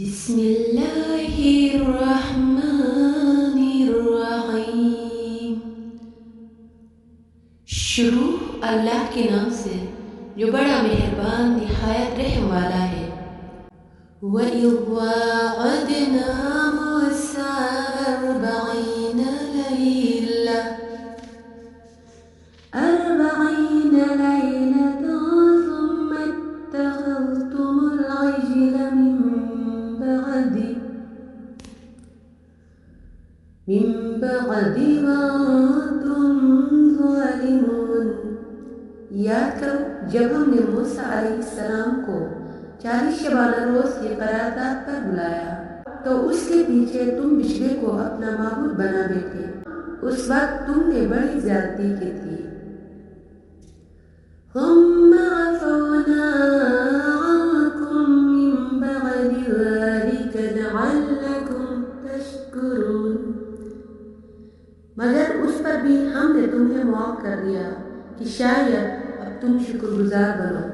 بسم اللہ الرحمن الرحیم۔ شروع اللہ کے نام سے جو بڑا مہربان نہایت رحم والا ہے۔ وَإِذْ وَاعَدْنَا مُوسَىٰ 40 لَيْلَةً ثُمَّ اتَّخَذْتُمُ الْعِجْلَ من بعد وأنتم ظالمون۔ یاد کرو جب ہم نے موسیٰ علیہ السلام کو 40 شبانہ روز کی قرارداد پر بلایا تو اس کے پیچھے تم بچھڑے کو اپنا معبود بنا بیٹھے۔ اس وقت تم نے بڑی زیادتی کی تھی۔ ثم عفونا عنكم من بعد ذلك لعلكم تشكرون۔ مگر اس پر بھی ہم نے تمہیں معاف کر دیا کہ شاید اب تم شکر گزار بنو۔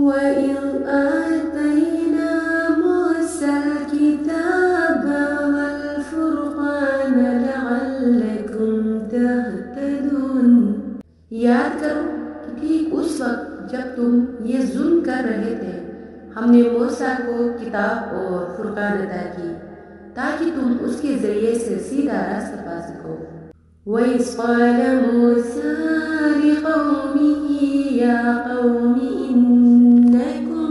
وَإِذْ آتَيْنَا مُوسَى الْكِتَابَ وَالْفُرْقَانَ لَعَلَّكُمْ تَهْتَدُونَ۔ یاد کرو کہ ٹھیک اس وقت جب تم یہ ظلم کر رہے تھے ہم نے موسیٰ کو کتاب اور فرقان عطا کی تاکہ تم اس کے ذریعے سے سیدھا راستہ پا سکو۔ وَإِذْ قَالَ مُوسَىٰ لِقَوْمِهِ يَا قَوْمِ إِنَّكُمْ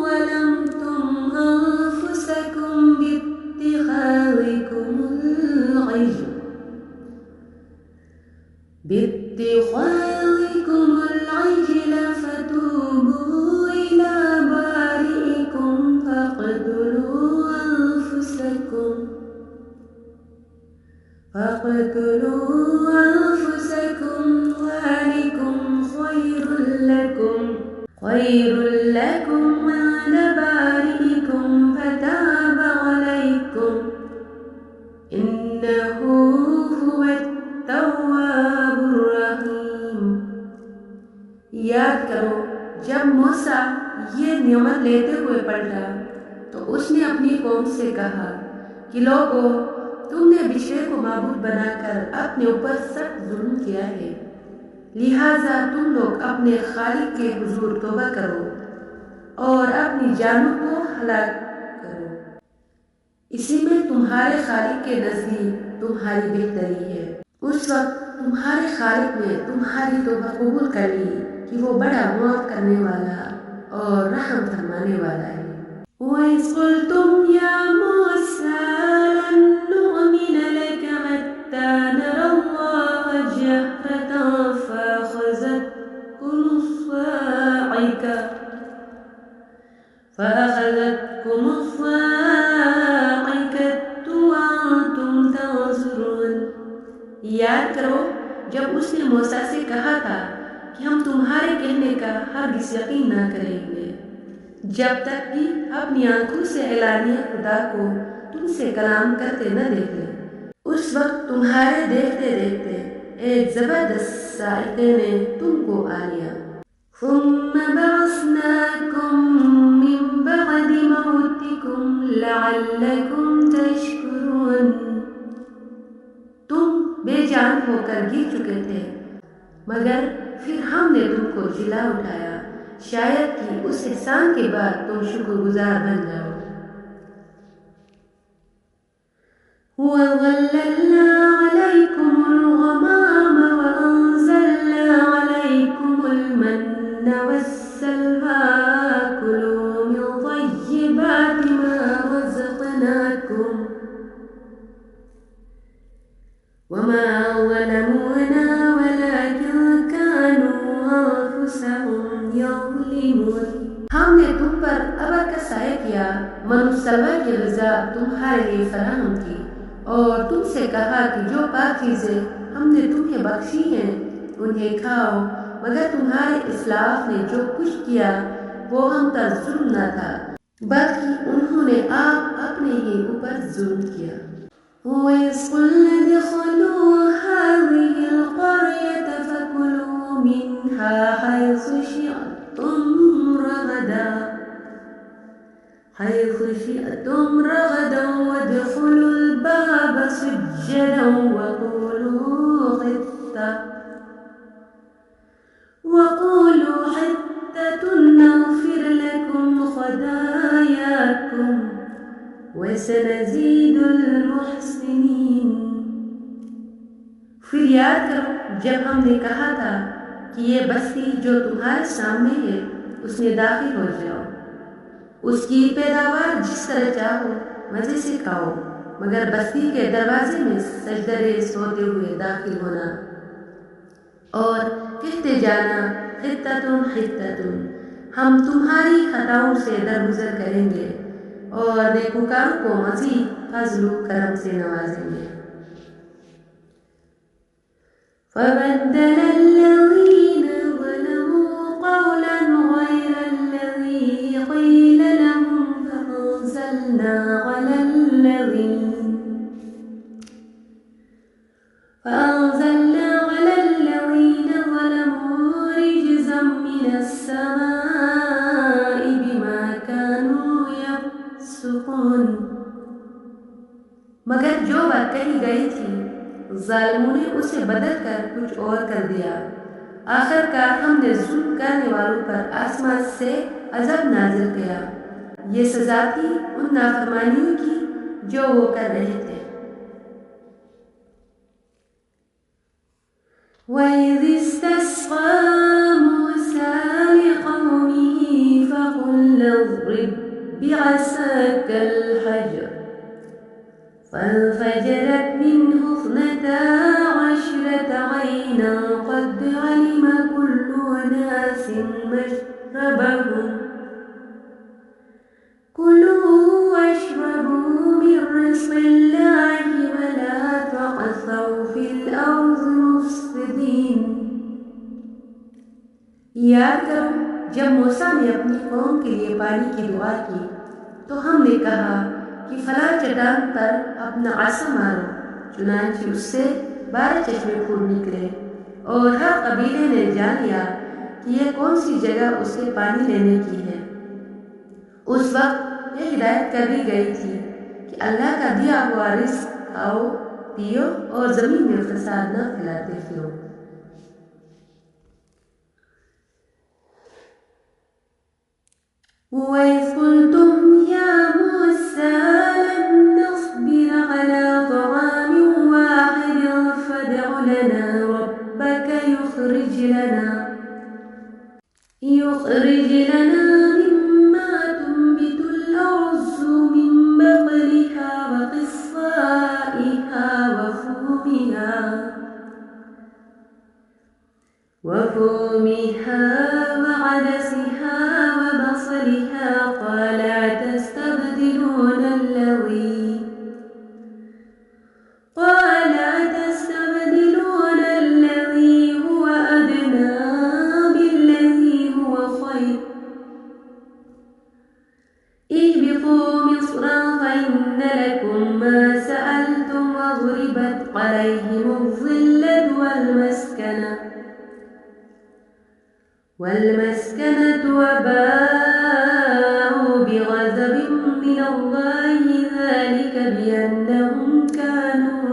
ظَلَمْتُمْ أَنفُسَكُمْ بِاتِّخَاذِكُمُ الْعِجْلَ فَتُوبُوا إِلَىٰ بَارِئِكُمْ فَاقْتُلُوا أَنفُسَكُمْ ذَٰلِكُمْ خَيْرٌ لَكُمْ عِندَ بَارِئِكُمْ فَتَابَ عَلَيْكُمْ إِنَّهُ هُوَ التَّوَّابُ الرَّحِيمُ۔ یاد کرو جب موسیٰ یہ نعمت لیتے ہوئے پلٹا تو اس نے اپنی قوم سے کہا کہ لوگو تم نے بچھڑے کو معبود بنا کر اپنے اوپر سخت ظلم کیا ہے، لہٰذا تم لوگ اپنے خالق کے حضور توبہ کرو اور اپنی جانوں کو ہلاک کرو، اسی میں تمہارے خالق کے نزدیک تمہاری بہتری ہے۔ اس وقت تمہارے خالق نے تمہاری توبہ قبول کر لی کہ وہ بڑا معاف کرنے والا اور رحم فرمانے والا ہے۔ وَإِذْ قُلْتُمْ يَا مُوسَىٰ لَن نُّؤْمِنَ لَكَ حَتَّىٰ نَرَى اللَّهَ جَهْرَةً فَأَخَذَتْكُمُ الصَّاعِقَةُ وَأَنتُمْ تَنظُرُونَ۔ یاد کرو جب اس نے موسیٰ سے کہا تھا کہ ہم تمہارے کہنے کا ہرگز یقین نہ کریں گے جب تک کہ اپنی آنکھوں سے اعلانیہ خدا کو تم سے کلام کرتے نہ دیکھے۔ اس وقت تمہارے دیکھتے دیکھتے ایک زبردست صاعقے نے تم کو آ لیا۔ ثم بعثناكم من بعد موتكم لعلكم تشكرون۔ تم بے جان ہو کر گر چکے تھے مگر پھر ہم نے تم کو جلا اٹھایا شاید کہ اس احسان کے بعد تم شکر گزار بن جاؤ۔ وَظَلَّلْنَا عَلَيْكُمُ الْغَمَامَ وَأَنزَلْنَا عَلَيْكُمُ الْمَنَّ وَالسَّلْوَىٰ كُلُوا مِن طَيِّبَاتِ مَا رَزَقْنَاكُمْ وَمَا ظَلَمُونَا وَلَٰكِن كَانُوا أَنفُسَهُمْ يَظْلِمُونَ۔ ہم نے تم پر ابر کا سایہ کیا، من و سلویٰ کی غذا تمہارے لیے فراہم کی اور تم سے کہا کہ جو پاک چیزیں ہم نے تمہیں بخشی ہیں انہیں کھاؤ، مگر تمہارے اسلاف نے جو کچھ کیا وہ ہم پر ظلم نہ تھا بلکہ انہوں نے آپ اپنے ہی اوپر ظلم کیا۔ وَإِذْ قُلْنَا ادْخُلُوا هَٰذِهِ الْقَرْيَةَ فَكُلُوا مِنْهَا حَيْثُ شِئْتُمْ شئتم رغدا وادخلوا الباب سجدا وقولوا حتة نغفر لكم خطاياكم وسنزيد المحسنين. پھر یاد کرو جب ہم نے کہا تھا کہ یہ بستی جو تمہارے سامنے ہے اس میں داخل ہو جاؤ، اس کی پیداوار جس طرح چاہو مزے سے کھاؤ، مگر بستی کے دروازے میں سجدے سوتے ہوئے داخل ہونا اور کہتے جانا خطتن خطتن، ہم تمہاری خطاؤں سے درگزر کریں گے اور نیکوکاروں کو مزید فضل و کرم سے نوازیں گے. فبدل الذين ظلموا قولا غير الذي قيل لهم فأنزلنا على الذين ظلموا رجزا من السماء بما كانوا يفسقون. مگر جو بات کہی گئی تھی ظالموں نے اسے بدل کر کچھ اور کر دیا. آخر کار ہم نے ظلم کرنے والوں پر آسمان سے عذاب نازل کیا. یہ سزا تھی ان نافرمانیوں کی جو وہ کر رہے تھے. وَإِذِ اسْتَسْقَىٰ مُوسَىٰ لِقَوْمِهِ فَقُلْنَا اضْرِب بِّعَصَاكَ الْحَجَرَ فانفجرت منه 12 عينا قد علم كل أناس مشربهم كلوا واشربوا من رزق الله ولا تعثوا في الأرض مفسدين. یاد کرو جب موسیٰ نے اپنی قوم کے لیے پانی کی دعا کی تو ہم نے کہا کہ فلاں چٹان پر اپنا عصا مارو، چنانچہ اس سے 12 چشمے پھوٹ نکلے اور ہر قبیلے نے جان لیا کہ یہ کون سی جگہ اس کے پانی لینے کی ہے. اس وقت یہ ہدایت کر دی گئی تھی کہ اللہ کا دیا ہوا رزق کھاؤ پیو اور زمین میں فساد نہ پھیلاتے پھرو. وَإِذْ قُلْتُمْ يَا مُوسَىٰ لَن نَّصْبِرَ عَلَىٰ طَعَامٍ وَاحِدٍ فَادْعُ لَنَا رَبَّكَ يُخْرِجْ لَنَا مِمَّا تُنبِتُ الْأَرْضُ مِن بَقْلِهَا وَقِثَّائِهَا وَفُومِهَا وَعَدَسِهَا وَبَصَلِهَا قَالَ أَتَسْتَبْدِلُونَ الَّذِي هُوَ أَدْنَىٰ بِالَّذِي هُوَ خَيْرٌ اهْبِطُوا مِصْرًا فَإِنَّ لَكُم مَّا سَأَلْتُمْ وَضُرِبَتْ عَلَيْهِمُ الذِّلَّةُ والمسكنة وباءوا بغضب من الله ذلك بأنهم كانوا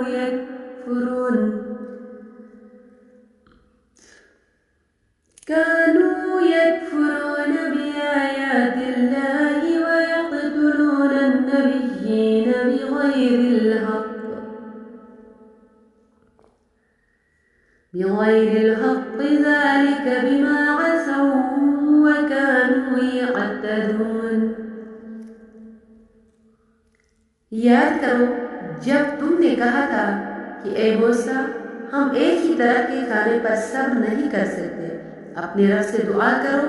يكفرون بآيات الله ويقتلون النبيين بغير الحق ذلك بما عصوا وكانوا يعتدون. یاد کرو جب تم نے کہا تھا کہ اے موسیٰ ہم ایک ہی طرح کے کھانے پر صبر نہیں کر سکتے، اپنے رب سے دعا کرو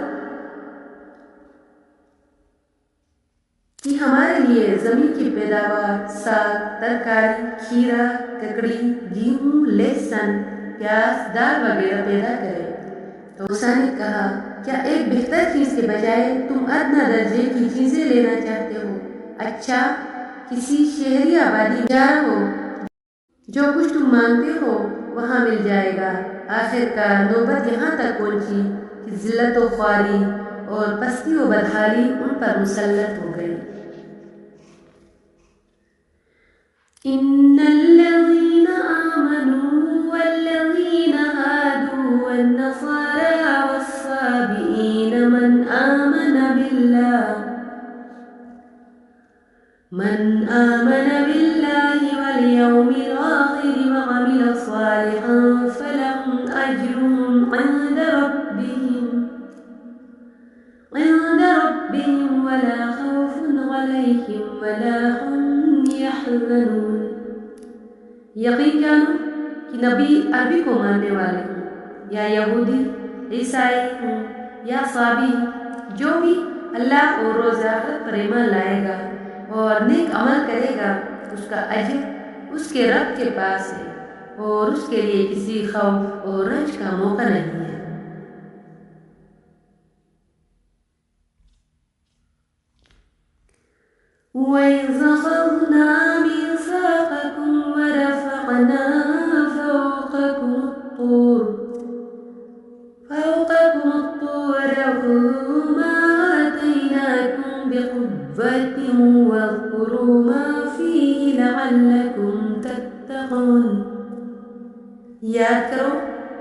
کہ ہمارے لیے زمین کی پیداوار ساگ، ترکاری، کھیرا، ککڑی، گیہوں، لہسن، پیاز، دال وغیرہ پیدا کرے. تو موسیٰ نے کہا کیا ایک بہتر چیز کے بجائے تم ادنا درجے کی چیزیں لینا چاہتے ہو؟ اچھا کسی شہری آبادی جا ہو، جو کچھ تم مانگتے ہو وہاں مل جائے گا. آخر کار نوبت یہاں تک پہنچی کہ ذلت و خواری اور پستی و بدحالی ان پر مسلط ہو گئی۔ ان الذین آمنوا والذین هادوا والنصارى والصابئین من آمن بالله والیوم الآخر وعمل صالحا فلهم أجرهم عند ربهم ولا خوف عليهم ولا هم يحزنون۔ یقین جانو کہ نبی عربی کو ماننے والے ہوں یا یہودی، عیسائی ہوں یا صابی، جو بھی اللہ اور روز آخرت پر ایمان لائے گا اور نیک عمل کرے گا، اس کا اجر اس کے رب کے پاس ہے اور اس کے لیے کسی خوف اور رنج کا موقع نہیں ہے۔ وَإِذْ أَخَذْنَا مِيثَاقَكُمْ وَرَفَعْنَا فَوْقَكُمُ الطُّورَ خُذُوا مَا آتَيْنَاكُمْ بِقُوَّةٍ وَاذْكُرُوا مَا فِيهِ لَعَلَّكُمْ تَتَّقُونَ۔ یاد کرو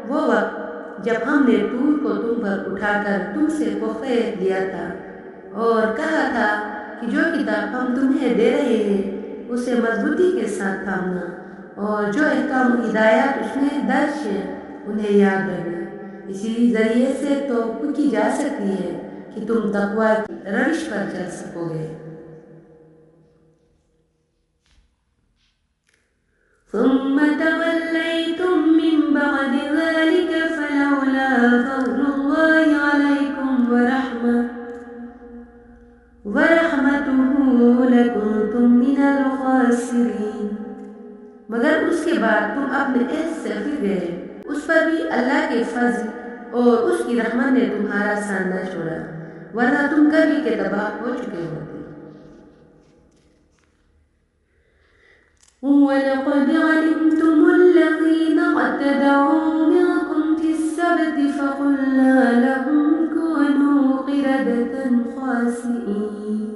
وہ وقت جب ہم نے طور کو تم پر اٹھا کر تم سے پختہ دیا تھا اور کہا تھا کہ جو کتاب ہم تمہیں دے رہے ہیں اسے مضبوطی کے ساتھ تھامنا اور جو احکام ہدایات اس میں درج ہیں انہیں یاد رکھنا۔ اسی ذریعے سے توقع کی جا سکتی ہے کہ تم تقوی کی روش پر چل سکو گے۔ ثم توليتم من بعد ذلك فلولا فضل الله عليكم ورحمته لكنتم من الخاسرين۔ مگر اس کے بعد تم اپنے عہد سے پھر گئے، اس پر بھی اللہ کے فضل اور اس کی رحمت نے تمہارا ساتھ نہ چھوڑا، ورنہ تم کبھی کے تباہ ہو چکے ہوتے۔ وَلَقَدْ عَلِمْتُمُ الَّذِينَ اعْتَدَوْا مِنكُمْ فِي السَّبْتِ فَقُلْنَا لَهُمْ كُونُوا قِرَدَةً خَاسِئِينَ۔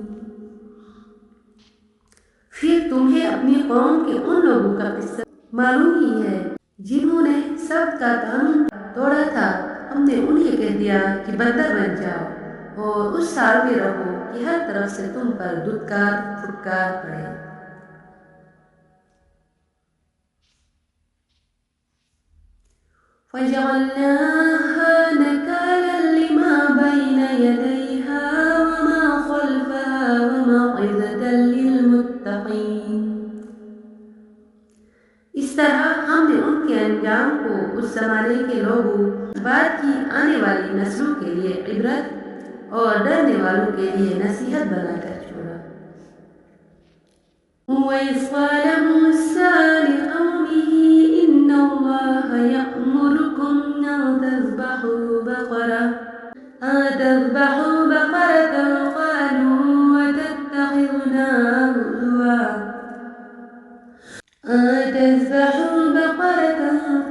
پھر تمہیں اپنی قوم کے ان لوگوں کا قصہ معلوم ہی ہے جنہوں نے سبت کا قانون توڑا تھا۔ ہم نے انہیں کہہ دیا کہ بندر بن جاؤ اور اس سال میں رہو کہ ہر طرف سے تم پر دھتکار پھٹکار پڑے۔ فَجَعَلْنَاهَا نَكَالًا لِمَا بَيْنَ يَدَيْهَا وَمَا خَلْفَهَا وَمَوْعِظَةً لِلْمُتَّقِينَ۔ اس طرح ہم نے ان کے انجام کو اس زمانے کے لوگوں، بعد کی آنے والی نسلوں کے لیے عبرت اور ڈرنے والوں کے لیے نصیحت بنا کر چھوڑا۔ وَإِذْ قَالَ مُوسَىٰ لِقَوْمِهِ إِنَّ اللَّهَ يَأْمُرُكُمْ أَن تَذْبَحُوا بَقَرَةً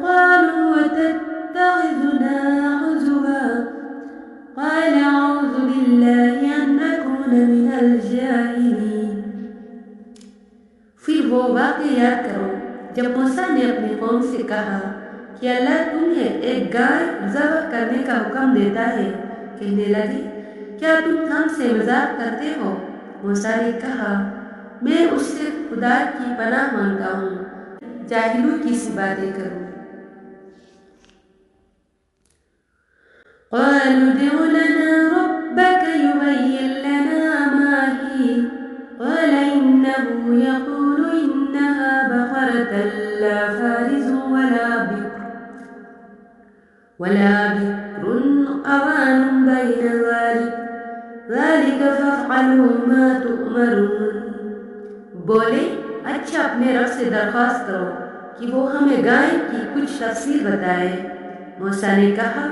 قَالُوا وَتَتَّخِذُنَا هُزُوًا قَالَ أَعُوذُ بِاللَّهِ أَنْ أَكُونَ مِنَ الْجَاهِلِينَ۔ پھر وہ واقعہ یاد کرو جب موسیٰ نے اپنی قوم سے کہا کہ اللہ تمہیں ایک گائے ذبح کرنے کا حکم دیتا ہے۔ کہنے لگے کیا تم ہم سے مذاق کرتے ہو؟ موسیٰ نے کہا میں اس سے خدا کی پناہ مانگتا ہوں جاہلوں کی سی باتیں کروں۔ قالوا ادع لنا ربك يبين لنا ما هي قال إنه يقول إنها بقرة لا فارض ولا بكر عوان بين ذلك فافعلوا ما تؤمرون۔ بولے اچھا اپنے رب سے درخواست کرو کہ وہ ہمیں گائے کی کچھ تفصیل بتائے۔ موسیٰ نے کہا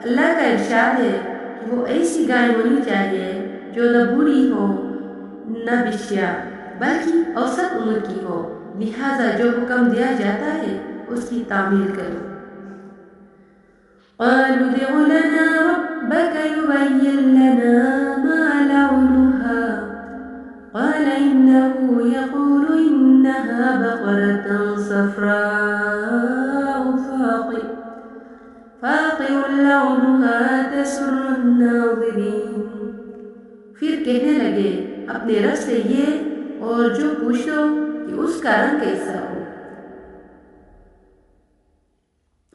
اللہ کا ارشاد ہے کہ وہ ایسی گائے ہونی چاہیے جو نہ بوڑھی ہو نہ بشیا بلکہ اوسط عمر کی ہو، لہذا جو حکم دیا جاتا ہے اس کی تعمیل کرو۔ قالوا ادع لنا ربك يبين لنا ما لونها قال إنه يقول إنها بقرة صفراء فاقع لونها تسر الناظرين۔ پھر کہنے لگے اپنے رب سے یہ اور جو پوچھو کہ اس کا رنگ کیسا ہو۔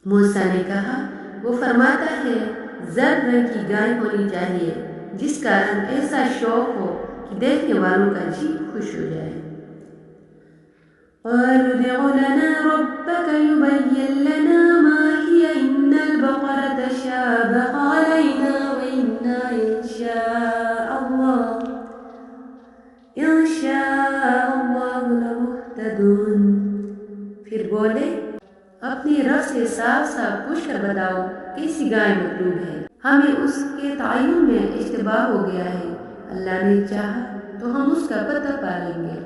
موسیٰ نے کہا وہ فرماتا ہے زرد رنگ کی گائے ہونی چاہیے جس کا رنگ ایسا شوق ہو کہ دیکھنے والوں کا جی خوش ہو جائے۔ قالوا ادع لنا ربك يبين لنا ما هي إن البقرة تشابه علينا وإنا إن شاء الله لمهتدون۔ پھر بولے اپنے رب سے صاف صاف پوچھ کر بتاؤ کیسی گائے مطلوب ہے، ہمیں اس کے تعین میں اشتباہ ہو گیا ہے، اللہ نے چاہا تو ہم اس کا پتہ پا لیں گے۔